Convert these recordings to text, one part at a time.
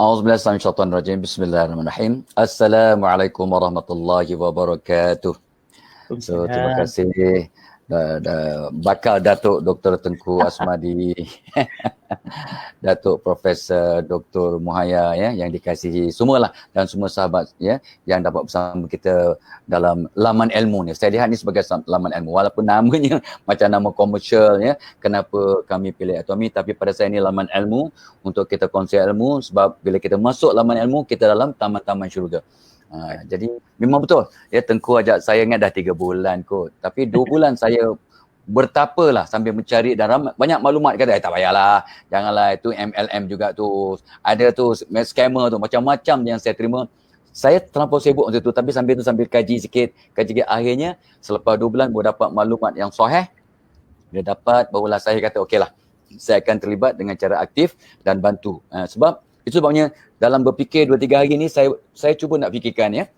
A'udzubillahi Bismillahirrahmanirrahim. Assalamualaikum warahmatullahi wabarakatuh. So, terima kasih bakal Datuk Dr. Tengku Asmadi, Datuk Profesor Dr. Muhaya ya, yang dikasihi semualah dan semua sahabat ya yang dapat bersama kita dalam laman ilmu ni. Saya lihat ni sebagai laman ilmu walaupun namanya macam nama komersial ya. Kenapa kami pilih Atomi, tapi pada saya ni laman ilmu untuk kita kongsi ilmu, sebab bila kita masuk laman ilmu kita dalam taman-taman syurga. Jadi memang betul ya, Tengku ajak saya ingat dah 3 bulan kot, tapi 2 bulan saya bertapalah sambil mencari dan banyak maklumat kata tak payahlah, janganlah itu MLM juga tu, ada tu scammer tu, macam-macam yang saya terima. Saya terlampau sibuk untuk itu, tapi sambil kaji sikit, akhirnya selepas 2 bulan baru dapat maklumat yang sahih. Bila dapat barulah saya kata okeylah, saya akan terlibat dengan cara aktif dan bantu. Sebab itu sebabnya dalam berfikir 2-3 hari ni saya cuba nak fikirkan ya,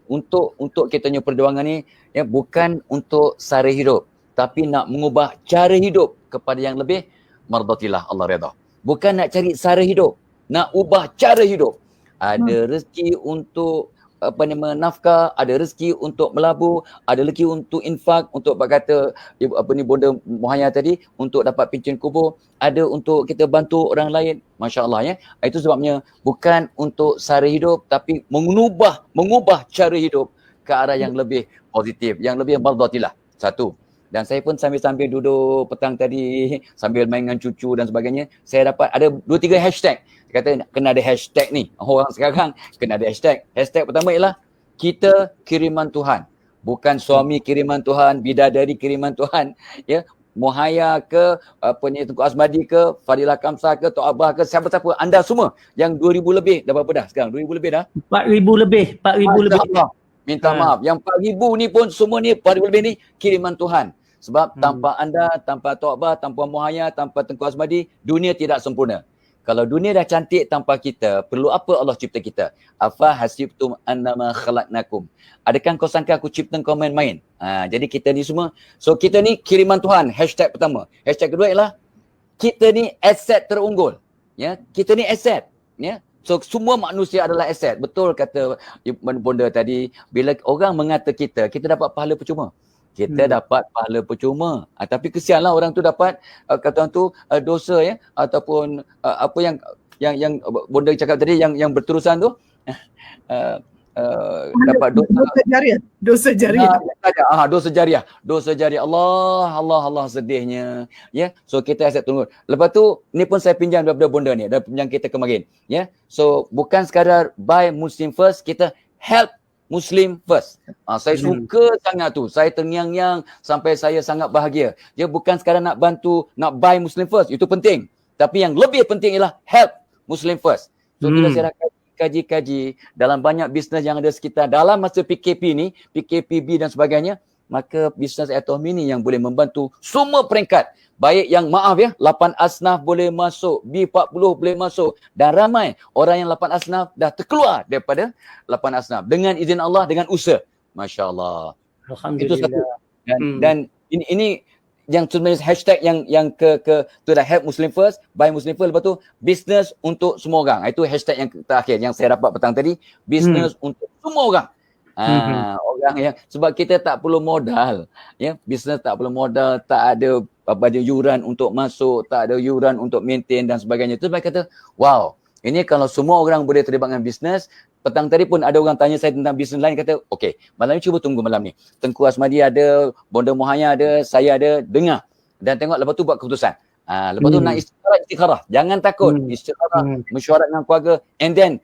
untuk kita punya perjuangan ni ya, bukan untuk sara hidup, tapi nak mengubah cara hidup kepada yang lebih mardatillah, Allah redha. Bukan nak cari sara hidup, nak ubah cara hidup. Ada rezeki untuk nafkah, ada rezeki untuk melabur, ada rezeki untuk infak, untuk kata bonda Muhaya tadi, untuk dapat pincin kubur, ada untuk kita bantu orang lain. Masya Allah ya. Itu sebabnya bukan untuk sara hidup, tapi mengubah cara hidup ke arah yang lebih positif, yang lebih mardatillah. Satu. Dan saya pun sambil-sambil duduk petang tadi, sambil main dengan cucu dan sebagainya, saya dapat ada 2-3 hashtag. Dia kata kena ada hashtag ni. Orang sekarang kena ada hashtag. Hashtag pertama ialah kita kiriman Tuhan. Bukan suami kiriman Tuhan, bidadari kiriman Tuhan. Ya, Muhaya ke, Tengku Asmadi ke, Fadilah Kamsah ke, Tok Abah ke, siapa-siapa, anda semua yang 2,000 lebih, dah berapa dah sekarang? 2,000 lebih dah? 4,000 lebih. Minta maaf, yang 4,000 ni pun semua ni, 4,000 lebih ni kiriman Tuhan. Sebab tanpa anda, tanpa Tok Abah, tanpa Muhaya, tanpa Tengku Asmadi, dunia tidak sempurna. Kalau dunia dah cantik tanpa kita, perlu apa Allah cipta kita? Afa hasibtum annama khalaqnakum. Adakah kau sangka aku cipta kau main-main? Jadi kita ni semua, so kita ni kiriman Tuhan, hashtag pertama. Hashtag kedua ialah kita ni aset terunggul. Ya, kita ni aset, ya. So semua manusia adalah aset. Betul kata bonda tadi, bila orang mengata kita dapat pahala percuma. Kita dapat pahala percuma. Tapi kesianlah orang tu dapat kata orang tu dosa ya, ataupun apa yang bonda cakap tadi yang berterusan tu dapat dosa jariah. Dosa jariah. Allah sedihnya ya. So kita asyik tunggu. Lepas tu ni pun saya pinjam daripada bonda ni, dari pinjam kita kemarin ya. So bukan sekadar buy Muslim first, kita help Muslim first. Saya suka sangat tu. Saya terngiang-ngiang sampai saya sangat bahagia. Dia bukan sekadar nak bantu, nak buy Muslim first. Itu penting. Tapi yang lebih penting ialah help Muslim first. So bila saya kaji dalam banyak bisnes yang ada sekitar dalam masa PKP ni, PKPB dan sebagainya, maka bisnes Atomi ni yang boleh membantu semua peringkat. Baik yang 8 asnaf boleh masuk, B40 boleh masuk, dan ramai orang yang 8 asnaf dah terkeluar daripada 8 asnaf dengan izin Allah, dengan usaha. Masya Allah. Alhamdulillah. Itu satu. Dan ini yang sebenarnya hashtag yang ke tu dah help Muslim first, buy Muslim first, lepas tu business untuk semua orang. Itu hashtag yang terakhir yang saya dapat petang tadi, business untuk semua orang. Orang yang, sebab kita tak perlu modal ya, bisnes tak perlu modal, tak ada yuran untuk masuk, tak ada yuran untuk maintain dan sebagainya. Itu saya kata wow, ini kalau semua orang boleh terlibat dengan bisnes. Petang tadi pun ada orang tanya saya tentang bisnes lain, kata okey, malam ni cuba tunggu malam ni, Tengku Asmadi ada, bonda Muhaya ada, saya ada, dengar dan tengok, lepas tu buat keputusan. Lepas tu nak istikharah, jangan takut, istikharah, mesyuarat dengan keluarga, and then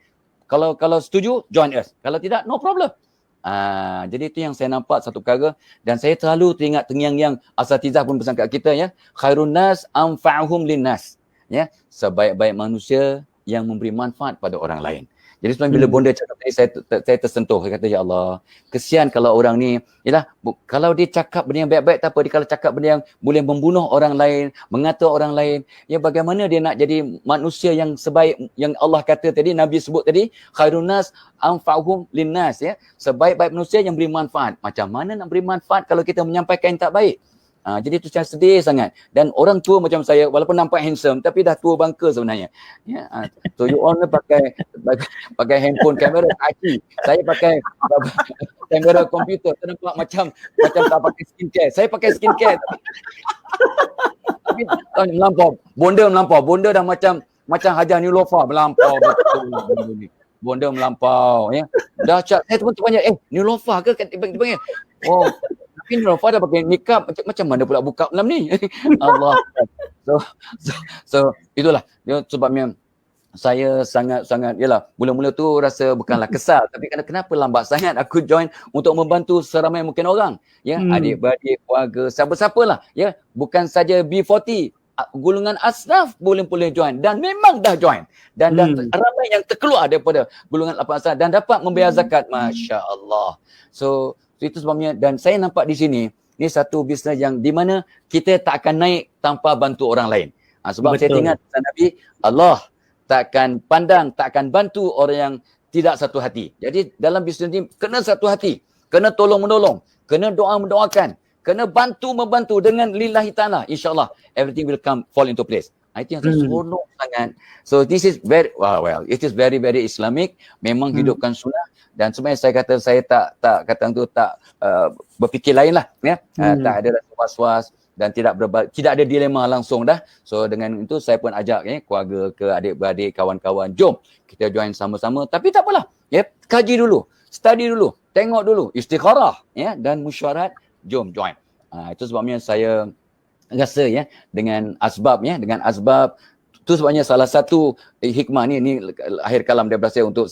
kalau setuju join us, kalau tidak no problem. Jadi itu yang saya nampak satu perkara, dan saya selalu teringat terngiang-ngiang asatizah pun pesan kat kita ya, khairun nas anfa'uhum linnas, ya, sebaik-baik manusia yang memberi manfaat pada orang lain. Jadi sebenarnya bila bonda cakap tadi, saya tersentuh. Saya kata ya Allah, kesian kalau orang ni, yalah, kalau dia cakap benda yang baik-baik tak apa, dia kalau cakap benda yang boleh membunuh orang lain, mengata orang lain, ya bagaimana dia nak jadi manusia yang sebaik yang Allah kata tadi, Nabi sebut tadi, khairun nas anfa'uhum linnas, ya, sebaik-baik manusia yang beri manfaat. Macam mana nak beri manfaat kalau kita menyampaikan yang tak baik? Jadi tu saya sedih sangat. Dan orang tua macam saya, walaupun nampak handsome, tapi dah tua bangka sebenarnya. So you all pakai handphone kamera kaki. Saya pakai kamera komputer. Saya nampak macam tak pakai skincare. Saya pakai skincare. Tapi melampau. Bonda melampau. Bonda dah macam Hajar Nilofa melampau betul. Bonda melampau, ya. Dah chat saya teman tanya, Nilofa ke dipanggil? Oh, tapi Nilofa dah pakai nikab, macam mana pula buka malam ni? Allah. So itulah dia sebabnya saya sangat yalah, mula-mula tu rasa bukanlah kesal, tapi kenapa lambat sangat aku join untuk membantu seramai mungkin orang, ya, adik-beradik, keluarga, siapa-siapalah, ya, bukan saja B40, golongan asnaf boleh join, dan memang dah join, dan ramai yang terkeluar daripada golongan lapan asnaf dan dapat membayar zakat, masya-Allah. So itu sebabnya, dan saya nampak di sini ni satu bisnes yang di mana kita tak akan naik tanpa bantu orang lain. Sebab saya ingat pesan Nabi, Allah takkan bantu orang yang tidak satu hati. Jadi dalam bisnes ni kena satu hati, kena tolong menolong, kena doa mendoakan, kena membantu dengan lillahi ta'ala. InsyaAllah everything will fall into place. Itu yang saya seronok sangat. So this is very it is very very Islamic. Memang hidupkan sunnah, dan sebenarnya saya kata saya tak berfikir lain lah, ya. Tak ada rasa was-was dan tidak ada dilema langsung dah. So dengan itu saya pun ajak, ya, keluarga ke adik-beradik, kawan-kawan, jom kita join sama-sama. Tapi tak apalah, ya, kaji dulu, study dulu, tengok dulu, istikharah, ya, dan mesyuarat, jom join. Itu sebabnya saya rasa, ya, dengan asbab tu sebabnya salah satu hikmah ni akhir kalam daripada saya untuk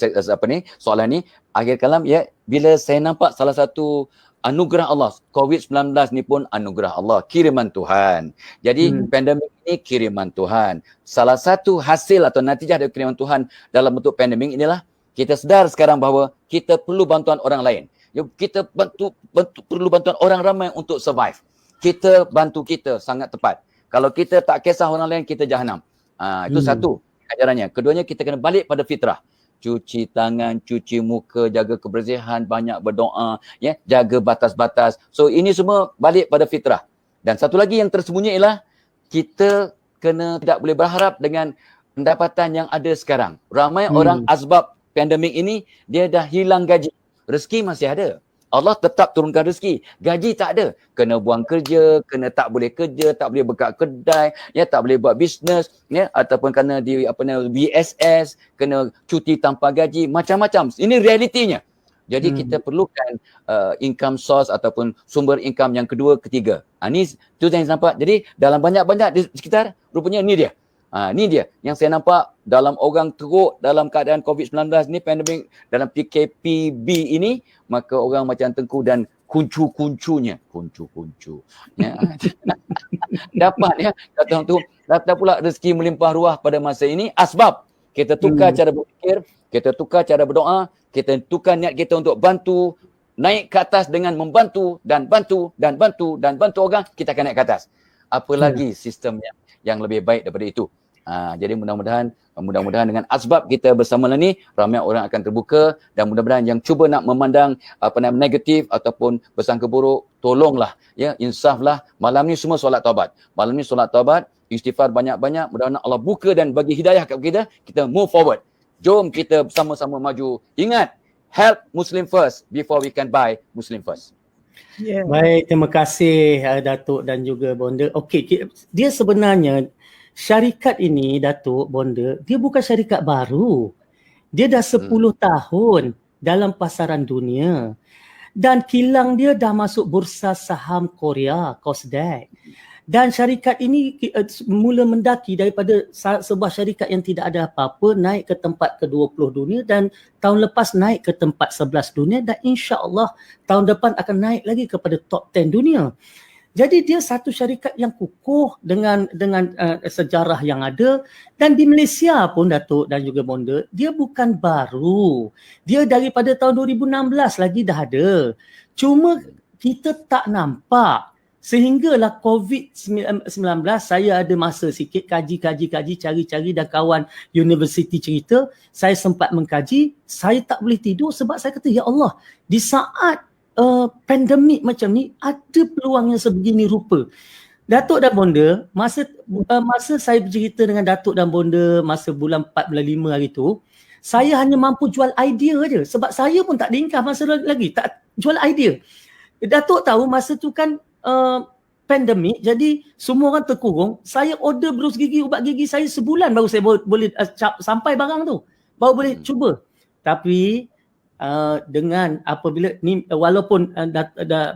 soalan ni, akhir kalam, ya, bila saya nampak salah satu anugerah Allah, COVID-19 ni pun anugerah Allah, kiriman Tuhan. Jadi pandemik ini kiriman Tuhan. Salah satu hasil atau natijah dari kiriman Tuhan dalam bentuk pandemik inilah kita sedar sekarang bahawa kita perlu bantuan orang lain. Kita perlu bantuan orang ramai untuk survive. Kita bantu kita sangat tepat. Kalau kita tak kisah orang lain, kita jahanam. Itu satu ajarannya. Keduanya, kita kena balik pada fitrah. Cuci tangan, cuci muka, jaga kebersihan, banyak berdoa, ya, jaga batas-batas. So ini semua balik pada fitrah. Dan satu lagi yang tersembunyi ialah kita tidak boleh berharap dengan pendapatan yang ada sekarang. Ramai orang asbab pandemik ini dia dah hilang gaji. Rezeki masih ada. Allah tetap turunkan rezeki. Gaji tak ada. Kena buang kerja, tak boleh kerja, tak boleh buka kedai, ya, tak boleh buat bisnes, ya, ataupun kena BSS, kena cuti tanpa gaji, macam-macam. Ini realitinya. Jadi kita perlukan income source ataupun sumber income yang kedua, ketiga. Ni tu yang saya nampak. Jadi dalam banyak-banyak di sekitar, rupanya ni dia. Ni dia yang saya nampak dalam orang teruk dalam keadaan COVID-19 ni, pandemik, dalam PKPB ini, maka orang macam Tengku dan kuncu-kuncunya, ya, dapat, ya, kata orang tu, dapat pula rezeki melimpah ruah pada masa ini. Asbab kita tukar cara berfikir, kita tukar cara berdoa, kita tukar niat kita untuk bantu, naik ke atas dengan membantu dan bantu orang, kita akan naik ke atas. Apalagi sistem yang lebih baik daripada itu. Jadi mudah-mudahan dengan asbab kita bersama ni, ramai orang akan terbuka, dan mudah-mudahan yang cuba nak memandang negatif ataupun bersangka buruk, tolonglah, ya, insaflah. Malam ni semua solat taubat. Istighfar banyak-banyak, mudah-mudahan Allah buka dan bagi hidayah kepada kita move forward. Jom kita sama-sama maju. Ingat, help Muslim first before we can buy Muslim first. Yeah. Baik, terima kasih Datuk dan juga Bonda. Okey, dia sebenarnya syarikat ini, Datuk, Bonda, dia bukan syarikat baru. Dia dah 10 tahun dalam pasaran dunia. Dan kilang dia dah masuk bursa saham Korea, Kosdaq. Dan syarikat ini mula mendaki daripada sebuah syarikat yang tidak ada apa-apa, naik ke tempat ke-20 dunia, dan tahun lepas naik ke tempat 11 dunia, dan insya-Allah tahun depan akan naik lagi kepada top 10 dunia. Jadi dia satu syarikat yang kukuh dengan sejarah yang ada, dan di Malaysia pun, Datuk dan juga Bonda, dia bukan baru. Dia daripada tahun 2016 lagi dah ada. Cuma kita tak nampak. Sehinggalah COVID-19, saya ada masa sikit kaji, cari-cari, dan kawan universiti cerita, saya sempat mengkaji, saya tak boleh tidur sebab saya kata, ya Allah, di saat pandemik macam ni ada peluang yang sebegini rupa. Datuk dan Bonda, masa saya bercerita dengan Datuk dan Bonda masa bulan 4 bulan 5 hari tu, saya hanya mampu jual idea je sebab saya pun tak ada income masa lagi, tak jual idea. Datuk tahu masa tu kan pandemik, jadi semua orang terkurung. Saya order berus gigi, ubat gigi saya sebulan baru saya boleh sampai barang tu, baru boleh cuba. Tapi dengan apabila ni walaupun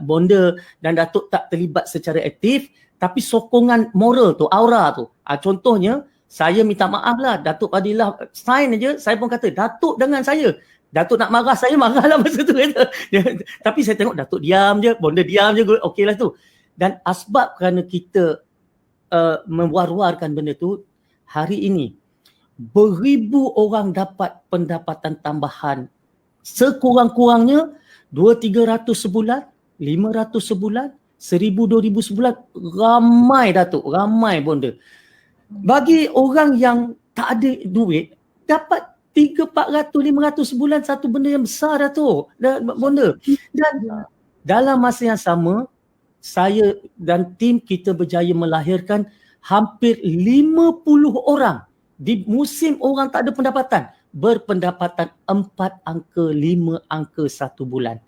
Bonda dan Datuk tak terlibat secara aktif, tapi sokongan moral tu, aura tu. Contohnya, saya minta maaf lah, Datuk Fadilah sign aja, saya pun kata, Datuk dengan saya. Datuk nak marah, saya marah lah masa tu. Tapi saya tengok Datuk diam je, Bonda diam je, okey lah tu. Dan asbab kerana kita mewar-warkan benda tu, hari ini, beribu orang dapat pendapatan tambahan. Sekurang-kurangnya, 200-300 sebulan, 500 sebulan, 1,000-2,000 sebulan, ramai Datuk, ramai Bonda. Bagi orang yang tak ada duit, dapat 300-400-500 sebulan, satu benda yang besar Datuk, Bonda. Dan dalam masa yang sama, saya dan tim kita berjaya melahirkan hampir 50 orang di musim orang tak ada pendapatan, berpendapatan 4 angka, 5 angka satu bulan.